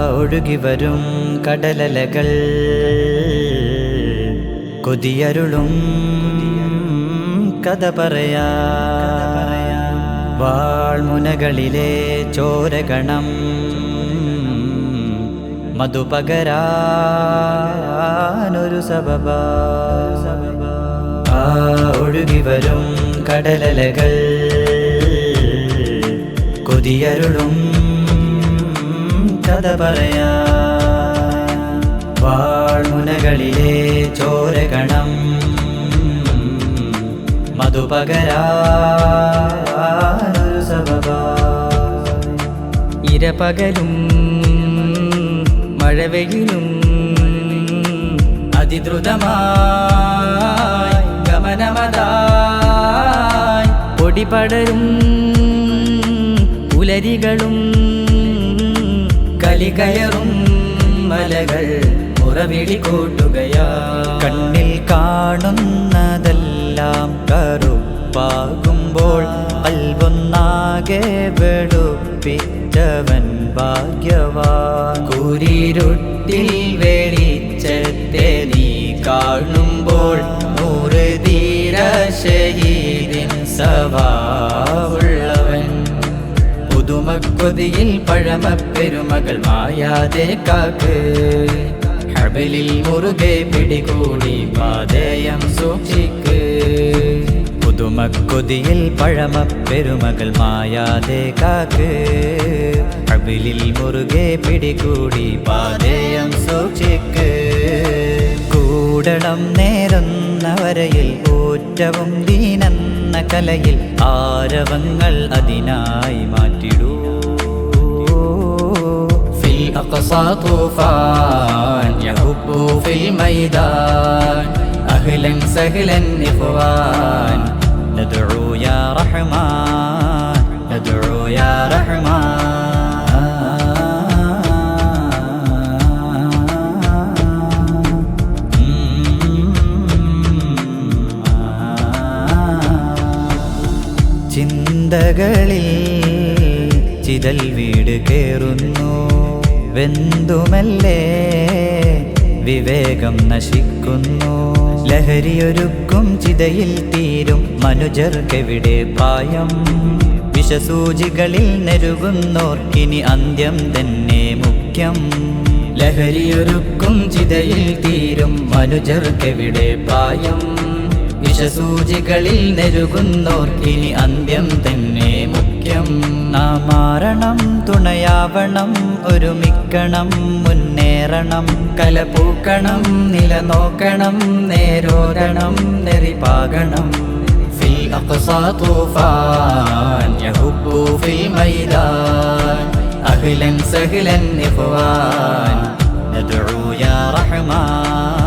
ഒഴുകി വരും കടലലകൾ കൊതിയരുളും കഥ പറയാ വാൾമുനകളിലെ ചോരഗണം മധുപകരാനൊരു സബബ ഒഴുകി വരും കടലലകൾ കൊതിയരുളും കഥ പറയാ വാൾമുനകളിലെ ചോരഗണം മധുപകരാനൊരു സബബ ഇരപകലും മഴവെയിലും അതിദ്രുതമായി ഗമനമതായി പൊടിപടരും പുലരികളും കലികയറും മലകൾ മുറവിളി കൂട്ടുകയാ കണ്ണിൽ കാണുന്നതെല്ലാം കറുപ്പാകുമ്പോൾ അൽവൊന്നാകെ വെളുപ്പിച്ചവൻ ഭാഗ്യവാൻ കൂരിരുട്ടിൽ വെളിച്ചത്തെ നീ കാണുമ്പോൾ 100 ധീര ശഹീദിൻ സവാവുള്ളവൻ പുതുമക്കൊതിയിൽ പഴമപ്പെരുമകൾ മായാതെ കാക്ക് ഹബലിൽ മുറുകെ പിടികൂടി പാതയം സൂക്ഷിക്ക് പുതുമക്കൊതിയിൽ പഴമപ്പെരുമകൾ മായാതെ കാക്ക് ഹബലിൽ മുറുകെ പിടികൂടി പാതയം സൂക്ഷിക്ക് കൂടണം നേരുന്ന വരയിൽ ഊറ്റവും ദീനെന്ന കലയിൽ ആരവങ്ങൾ അതിനായി മാറ്റിടൂ ഫിൽ അഖ്സാ തൂഫാൻ യഹുബ്ബു ഫിൽ മൈദാൻ അഹ്ലൻ സഹ്ലൻ ഇഖ്വാൻ നദ്ഉ യാ റഹ്മാൻ നദ്ഉ യാ റഹ്മാൻ ചിന്തകളിൽ ചിതൽ വീട് കേറുന്നു വെന്തുമല്ലേ വിവേകം നശിക്കുന്നു ലഹരിയൊരുക്കും ചിതയിൽ തീരും മനുജർക്കെവിടെ പായം വിഷസൂചികളിൽ നെരുകുന്നോർക്കിനി അന്ത്യം തന്നെ മുഖ്യം ലഹരിയൊരുക്കും ചിതയിൽ തീരും മനുജർക്കെവിടെ പായം വിഷസൂചികളിൽ നെരുകുന്നോർക്കിനി അന്ത്യം തന്നെ മുഖ്യം നാം മാറണം തുണയാവണം ഒരുമിക്കണം മുന്നേറണം കലപൂക്കണം നിലനോക്കണം നേരോദണം നെറിപാകണം ഫിൽ അഖ്സാ തൂഫാൻ യഹുബ്ബു ഫിൽ മൈദാൻ അഹ്ലൻ സഹ്ലൻ ഇഖ്വാൻ നദ്ഉ യാ റഹ്മാൻ